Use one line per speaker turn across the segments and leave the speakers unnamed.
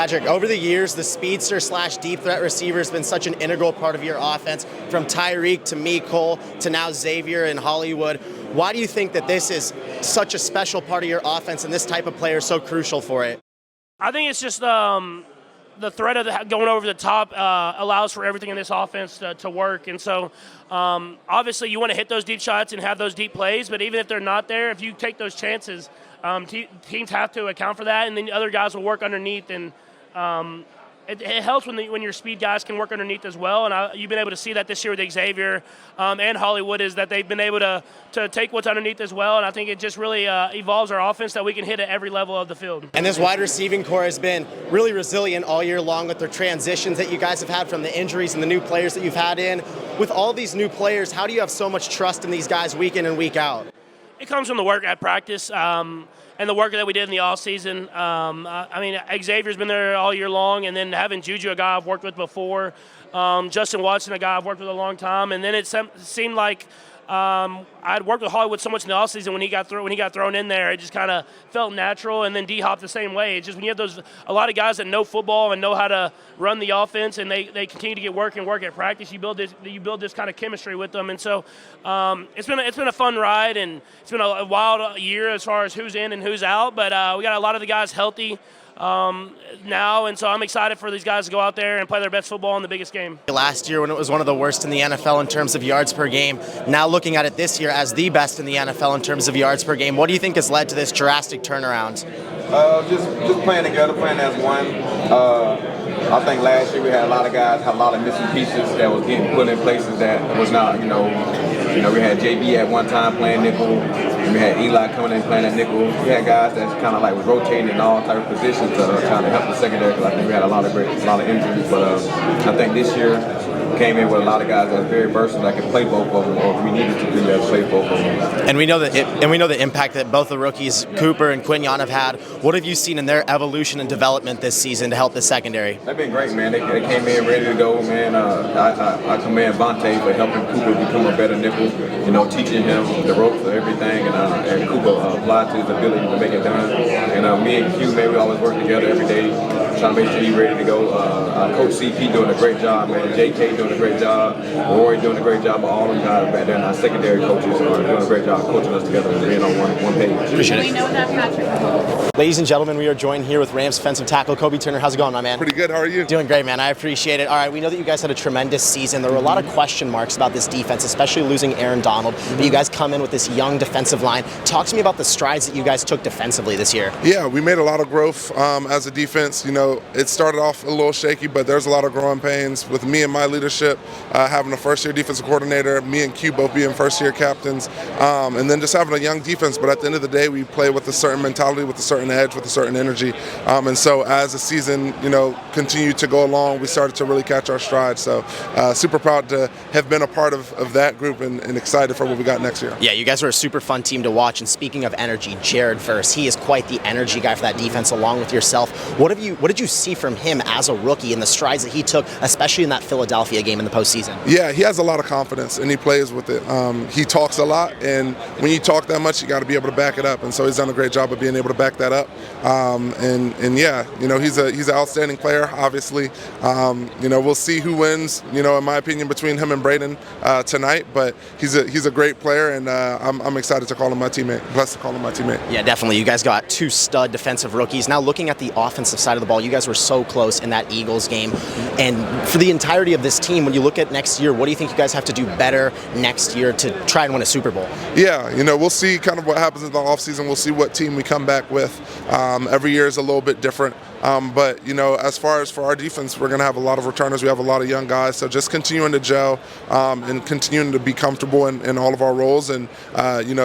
Patrick, over the years, the speedster / deep threat receiver has been such an integral part of your offense, from Tyreek to Cole to now Xavier and Hollywood. Why do you think that this is such a special part of your offense and this type of player is so crucial for it?
I think it's just the threat of going over the top allows for everything in this offense to work. And so obviously you want to hit those deep shots and have those deep plays, but even if they're not there, if you take those chances, teams have to account for that, and then other guys will work underneath. And it helps when your speed guys can work underneath as well. And you've been able to see that this year with Xavier and Hollywood, is that they've been able to take what's underneath as well. And I think it just really evolves our offense that we can hit at every level of the field.
And this wide receiving core has been really resilient all year long with their transitions that you guys have had from the injuries and the new players that you've had in. With all these new players, how do you have so much trust in these guys week in and week out?
It comes from the work at practice. And the work that we did in the offseason. I mean, Xavier's been there all year long, and then having Juju, a guy I've worked with before, Justin Watson, a guy I've worked with a long time, and then it seemed like I'd worked with Hollywood so much in the offseason. When he got thrown in there, it just kind of felt natural. And then D-Hop the same way. It's just when you have a lot of guys that know football and know how to run the offense, and they continue to get work at practice, you build this kind of chemistry with them. And so it's been a fun ride, and it's been a wild year as far as who's in and who's out. But we got a lot of the guys healthy now, and so I'm excited for these guys to go out there and play their best football in the biggest game.
Last year, when it was one of the worst in the NFL in terms of yards per game, now looking at it this year as the best in the NFL in terms of yards per game, what do you think has led to this drastic turnaround?
Just playing together, playing as one. I think last year we had a lot of guys, had a lot of missing pieces that was getting put in places that was not, we had JB at one time playing nickel, and we had Eli coming in playing that nickel. We had guys that kind of like was rotating in all type of positions trying to help the secondary, because I think we had a lot of injuries. But I think this year came in with a lot of guys that was very versatile that could play both of them, or if we needed to do that, play both of them.
And we know the impact that both the rookies, Cooper and Quinyon, have had. What have you seen in their evolution and development this season to help the secondary?
They've been great, man. They came in ready to go, man. I commend Vontae for helping Cooper become a better nickel, teaching him the ropes of everything, and Cooper applied to his ability to make it done. And me and Q, man, we always work together every day, trying to make sure he's ready to go. Coach CP doing a great job, man. JK doing a great job. Rory doing a great job. All them guys back there, and our secondary coaches are doing a great job coaching us together and being on one page.
Appreciate it.
We know that, Patrick.
Ladies and gentlemen, we are joined here with Rams defensive tackle Kobe Turner. How's it going, my man?
Pretty good. How are you?
Doing great, man. I appreciate it. All right, we know that you guys had a tremendous season. There were a lot of question marks about this defense, especially losing Aaron Donald. But you guys come in with this young defensive line. Talk to me about the strides that you guys took defensively this year.
Yeah, we made a lot of growth as a defense. It started off a little shaky, but there's a lot of growing pains with me and my leadership, having a first-year defensive coordinator, me and Q both being first-year captains, and then just having a young defense. But at the end of the day, we play with a certain mentality, with a certain edge, with a certain energy. And so as the season, continued to go along, we started to really catch our stride. So super proud to have been a part of that group and excited for what we got next year.
Yeah, you guys are a super fun team to watch. And speaking of energy, Jared Verse, he is quite the energy guy for that defense along with yourself. What did you see from him as a rookie and the strides that he took, especially in that Philadelphia game in the postseason?
Yeah, he has a lot of confidence and he plays with it. He talks a lot, and when you talk that much, you got to be able to back it up. And so he's done a great job of being able to back that up. And yeah, he's an outstanding player. Obviously, we'll see who wins. In my opinion, between him and Braden tonight. But he's a great player, and I'm excited to call him my teammate. Blessed to call him my teammate.
Yeah, definitely. You guys got two stud defensive rookies. Now looking at the offensive side of the ball, you guys were so close in that Eagles game. And for the entirety of this team, when you look at next year, what do you think you guys have to do better next year to try and win a Super Bowl?
Yeah, we'll see kind of what happens in the offseason. We'll see what team we come back with. Every year is a little bit different. But, as far as for our defense, we're going to have a lot of returners. We have a lot of young guys. So just continuing to gel and continuing to be comfortable in all of our roles and,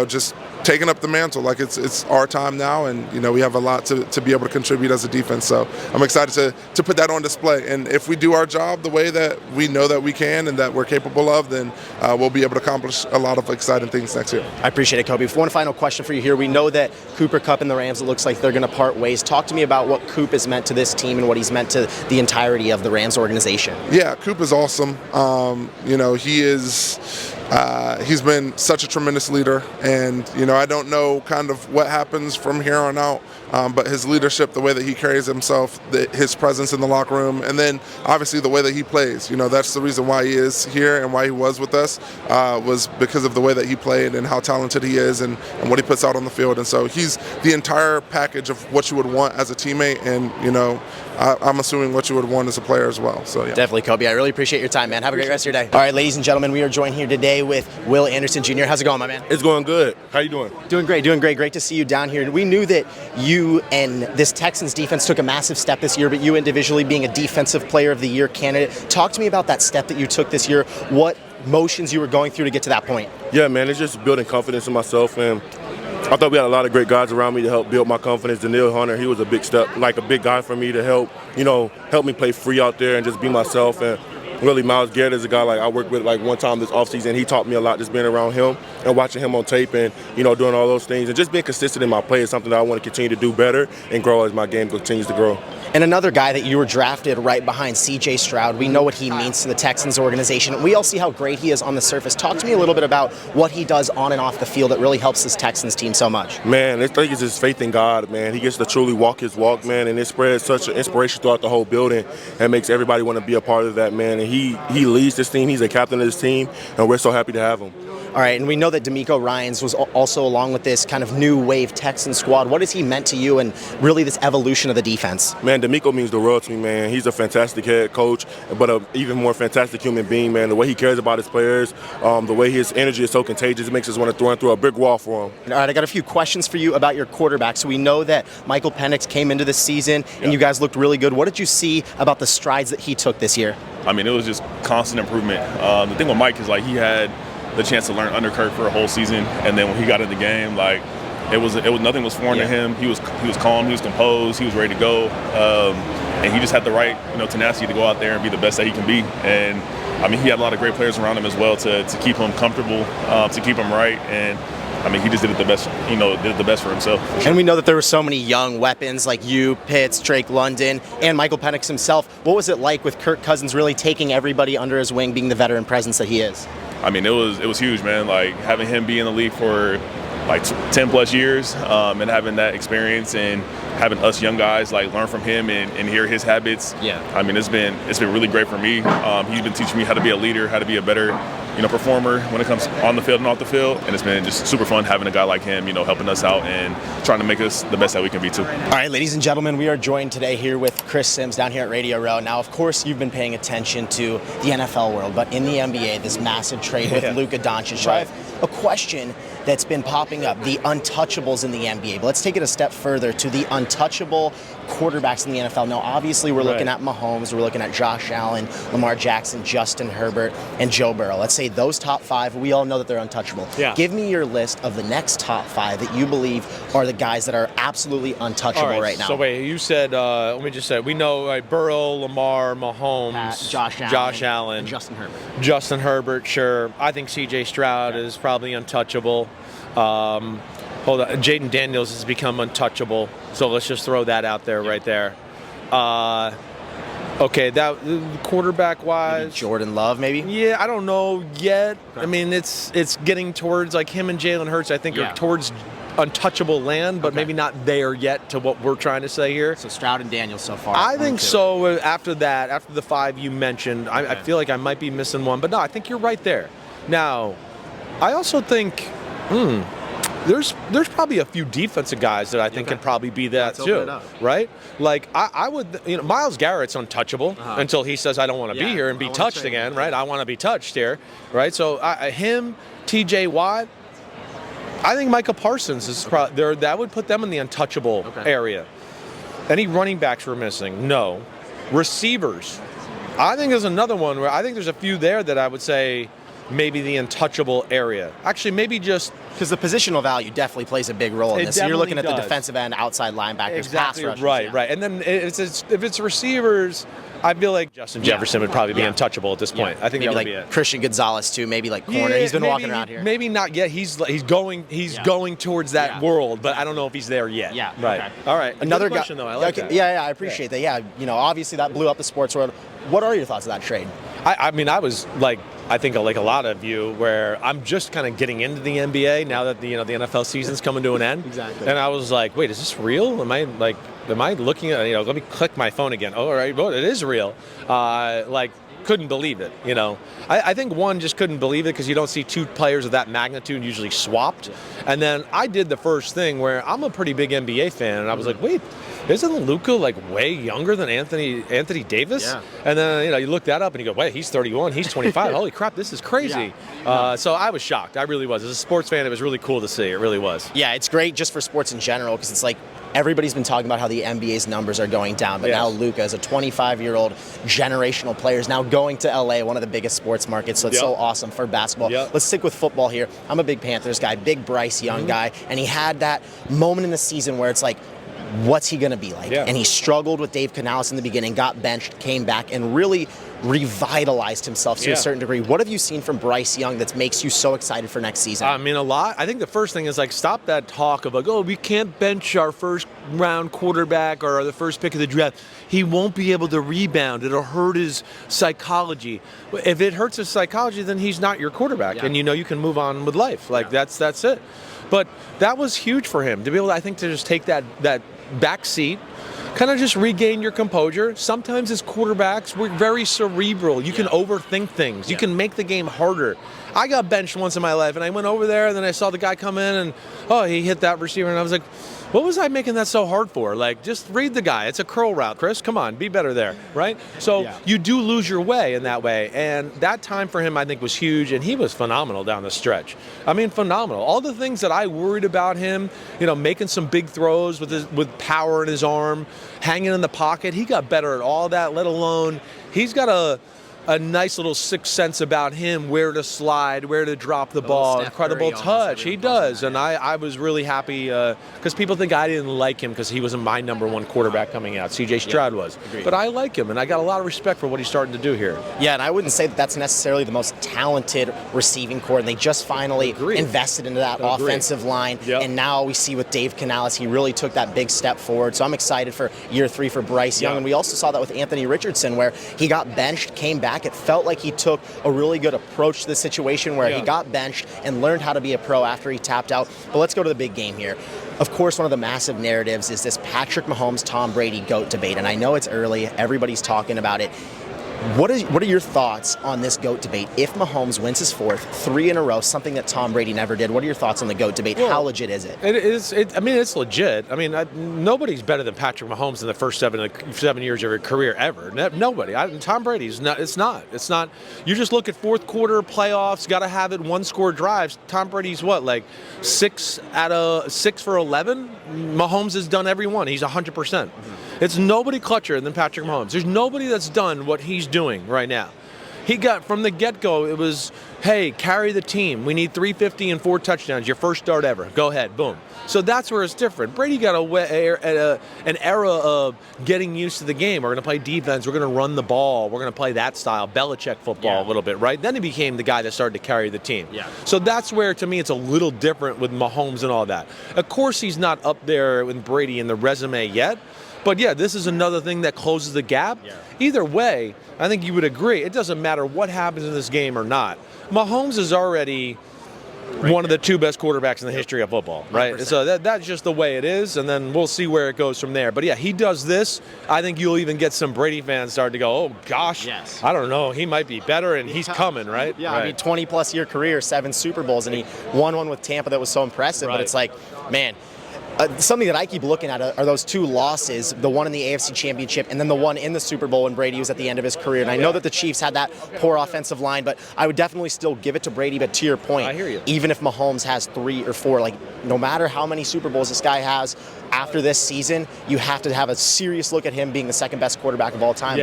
just taking up the mantle. Like it's our time now, and, we have a lot to be able to contribute as a defense. So I'm excited to put that on display. And if we do our job the way that we know that we can and that we're capable of, then we'll be able to accomplish a lot of exciting things next year.
I appreciate it, Kobe. One final question for you here. We know that Cooper Kupp and the Rams, it looks like they're going to part ways. Talk to me about what Coop is meant to this team and what he's meant to the entirety of the Rams organization.
Yeah, Coop is awesome. He's been such a tremendous leader, and I don't know kind of what happens from here on out but his leadership, the way that he carries himself, his presence in the locker room, and then obviously the way that he plays. That's the reason why he is here and why he was with us, was because of the way that he played and how talented he is and what he puts out on the field. And so he's the entire package of what you would want as a teammate, and I'm assuming what you would want as a player as well. So yeah.
Definitely, Kobe. I really appreciate your time, man. Have a great rest of your day. All right, ladies and gentlemen, we are joined here today with Will Anderson Jr. How's it going, my man?
It's going good. How you doing?
Doing great, doing great. Great to see you down here. We knew that you and this Texans defense took a massive step this year, but you individually being a Defensive Player of the Year candidate. Talk to me about that step that you took this year. What motions you were going through to get to that point?
Yeah, man, it's just building confidence in myself, and I thought we had a lot of great guys around me to help build my confidence. Daniil Hunter, he was a big step, like a big guy for me to help me play free out there and just be myself. And really, Myles Garrett is a guy I worked with one time this offseason. He taught me a lot just being around him and watching him on tape and, doing all those things. And just being consistent in my play is something that I want to continue to do better and grow as my game continues to grow.
And another guy that you were drafted right behind, C.J. Stroud. We know what he means to the Texans organization. We all see how great he is on the surface. Talk to me a little bit about what he does on and off the field that really helps this Texans team so much.
Man, I think it's his faith in God, man. He gets to truly walk his walk, man, and it spreads such an inspiration throughout the whole building and makes everybody want to be a part of that, man. And he leads this team. He's a captain of this team, and we're so happy to have him.
All right, and we know that DeMeco Ryans was also along with this kind of new wave Texan squad. What has he meant to you and really this evolution of the defense?
Man, DeMeco means the world to me, man. He's a fantastic head coach, but an even more fantastic human being, man. The way he cares about his players, the way his energy is so contagious, it makes us want to run through a brick wall for him.
All right, I got a few questions for you about your quarterback. So we know that Michael Penix came into this season, and you guys looked really good. What did you see about the strides that he took this year?
I mean, it was just constant improvement. The thing with Mike is he had the chance to learn under Kurt for a whole season, and then when he got in the game, it was nothing was foreign to him. He was calm, he was composed, he was ready to go, and he just had the right tenacity to go out there and be the best that he can be. And I mean, he had a lot of great players around him as well to keep him comfortable, to keep him right, and I mean, he just did it the best, did the best for himself. For sure.
And we know that there were so many young weapons like you, Pitts, Drake London, and Michael Penix himself. What was it like with Kirk Cousins really taking everybody under his wing, being the veteran presence that he is?
I mean, it was huge, man. Having him be in the league for 10 plus years, and having that experience and having us young guys learn from him and hear his habits. Yeah. I mean, it's been really great for me. He's been teaching me how to be a leader, how to be a better performer when it comes on the field and off the field, and it's been just super fun having a guy like him, helping us out and trying to make us the best that we can be too.
All right, ladies and gentlemen, we are joined today here with Chris Sims down here at Radio Row. Now, of course, you've been paying attention to the NFL world, but in the NBA, this massive trade with Luka Doncic. I have a question that's been popping up, the untouchables in the NBA. But let's take it a step further to the untouchable quarterbacks in the NFL. Now, obviously, we're looking at Mahomes, we're looking at Josh Allen, Lamar Jackson, Justin Herbert, and Joe Burrow. Let's say those top five, we all know that they're untouchable. Yeah. Give me your list of the next top five that you believe are the guys that are absolutely untouchable right now.
So wait, you said, let me just say, we know Burrow, Lamar, Mahomes,
Josh Allen,
and
Justin Herbert.
Justin Herbert, sure. I think C.J. Stroud is probably untouchable. Hold on, Jayden Daniels has become untouchable, so let's just throw that out there right there. Okay, that quarterback-wise,
maybe Jordan Love, maybe.
Yeah, I don't know yet. Okay. I mean, it's getting towards him and Jalen Hurts. I think are towards untouchable land, but maybe not there yet to what we're trying to say here.
So Stroud and Daniels so far.
I think so. After that, after the five you mentioned, I feel like I might be missing one, but no, I think you're right there. Now, I also think. There's probably a few defensive guys that I think can probably be that too, right? I would, Myles Garrett's untouchable until he says I don't want to be here and be touched again, right? I want to be touched here, right? So him, T.J. Watt, I think Micah Parsons is probably that would put them in the untouchable area. Any running backs we're missing? No. Receivers, I think there's another one where I think there's a few there that I would say. Maybe the untouchable area. Actually, maybe just
because the positional value definitely plays a big role in this. So you're looking at the defensive end, outside linebackers, pass rushers.
Right. And then if it's receivers, I feel like Justin Jefferson would probably be untouchable at this point. I think
maybe
that would be it.
Christian Gonzalez too. Maybe corner. He's been walking around here.
Maybe not yet. He's going towards that world, but I don't know if he's there yet.
Yeah.
Right.
Okay.
All right.
Another
question though. I like that.
Yeah, I appreciate that. Yeah. Obviously that blew up the sports world. What are your thoughts of that trade?
I mean, I was I think like a lot of you, where I'm just kind of getting into the NBA now that the NFL season's coming to an end.
Exactly.
And I was like, wait, is this real? Am I looking at, let me click my phone again. Oh, all right, well, it is real. Couldn't believe it, I think one just couldn't believe it because you don't see two players of that magnitude usually swapped. And then I did the first thing where I'm a pretty big NBA fan, and I was like, wait, isn't Luka way younger than Anthony Davis?
Yeah.
And then you look that up and you go, wait, he's 31, he's 25. Holy crap, this is crazy.
Yeah.
So I was shocked. I really was. As a sports fan, it was really cool to see. It really was.
Yeah, it's great just for sports in general because it's like everybody's been talking about how the NBA's numbers are going down, but now Luka, as a 25-year-old generational player, is now going to LA, one of the biggest sports markets. So it's so awesome for basketball. Let's stick with football here. I'm a big Panthers guy, big Bryce Young guy, and he had that moment in the season where it's like, what's he going to be like? And he struggled with Dave Canales in the beginning, got benched, came back, and really revitalized himself to a certain degree. What have you seen from Bryce Young that makes you so excited for next season?
I mean, a lot. I think the first thing is stop that talk of we can't bench our first round quarterback or the first pick of the draft. He won't be able to rebound. It'll hurt his psychology. If it hurts his psychology, then he's not your quarterback, and you can move on with life. That's it. But that was huge for him to be able, I think, to just take that back seat, kind of just regain your composure. Sometimes as quarterbacks, we're very cerebral. You can overthink things. You can make the game harder. I got benched once in my life, and I went over there, and then I saw the guy come in, and he hit that receiver, and I was like, what was I making that so hard for? Just read the guy. It's a curl route, Chris. Come on, be better there, right? So you do lose your way in that way, and that time for him, I think, was huge, and he was phenomenal down the stretch. I mean, phenomenal. All the things that I worried about him, making some big throws with power in his arm, hanging in the pocket, he got better at all that, let alone he's got a nice little sixth sense about him, where to slide, where to drop the ball. Incredible touch. He does. And I was really happy because people think I didn't like him because he wasn't my number one quarterback coming out. C.J. Stroud was.
Agreed.
But I like him, and I got a lot of respect for what he's starting to do here.
Yeah, and I wouldn't say that that's necessarily the most talented receiving core, and they just finally invested into that offensive line, and now we see with Dave Canales, he really took that big step forward. So I'm excited for year 3 for Bryce Young, and we also saw that with Anthony Richardson, where he got benched, came back. It felt like he took a really good approach to the situation where he got benched and learned how to be a pro after he tapped out. But let's go to the big game here. Of course, one of the massive narratives is this Patrick Mahomes, Tom Brady GOAT debate, and I know it's early. Everybody's talking about it. What are your thoughts on this GOAT debate? If Mahomes wins his 4th, 3 in a row, something that Tom Brady never did, what are your thoughts on the GOAT debate? How legit is it?
It is. It's legit. I mean, nobody's better than Patrick Mahomes in the first 7 years of your career ever. Nobody. Tom Brady's not. It's not. You just look at fourth quarter playoffs. Got to have it 1-score drives. Tom Brady's 6 for 11. Mahomes has done every one. He's 100%. It's nobody clutcher than Patrick Mahomes. There's nobody that's done what he's doing right now. He got, from the get-go, it was, hey, carry the team. We need 350 and 4 touchdowns. Your first start ever. Go ahead. Boom. So that's where it's different. Brady got an era of getting used to the game. We're going to play defense. We're going to run the ball. We're going to play that style, Belichick football a little bit, right? Then he became the guy that started to carry the team. So that's where, to me, it's a little different with Mahomes and all that. Of course, he's not up there with Brady in the resume yet. But yeah, this is another thing that closes the gap. Either way, I think you would agree. It doesn't matter what happens in this game or not. Mahomes is already one of the 2 best quarterbacks in the history of football, right? 100%. So that's just the way it is, and then we'll see where it goes from there. But yeah, he does this. I think you'll even get some Brady fans start to go, oh gosh, I don't know, he might be better, and he's coming, right?
Yeah,
right.
I mean, 20-plus year career, 7 Super Bowls, and he won one with Tampa that was so impressive. But it's like, man, something that I keep looking at are those 2 losses, the one in the AFC Championship and then the one in the Super Bowl when Brady was at the end of his career. And I know that the Chiefs had that poor offensive line, but I would definitely still give it to Brady. But to your point,
I hear you.
Even if Mahomes has 3 or 4, no matter how many Super Bowls this guy has, after this season, you have to have a serious look at him being the second best quarterback of all time.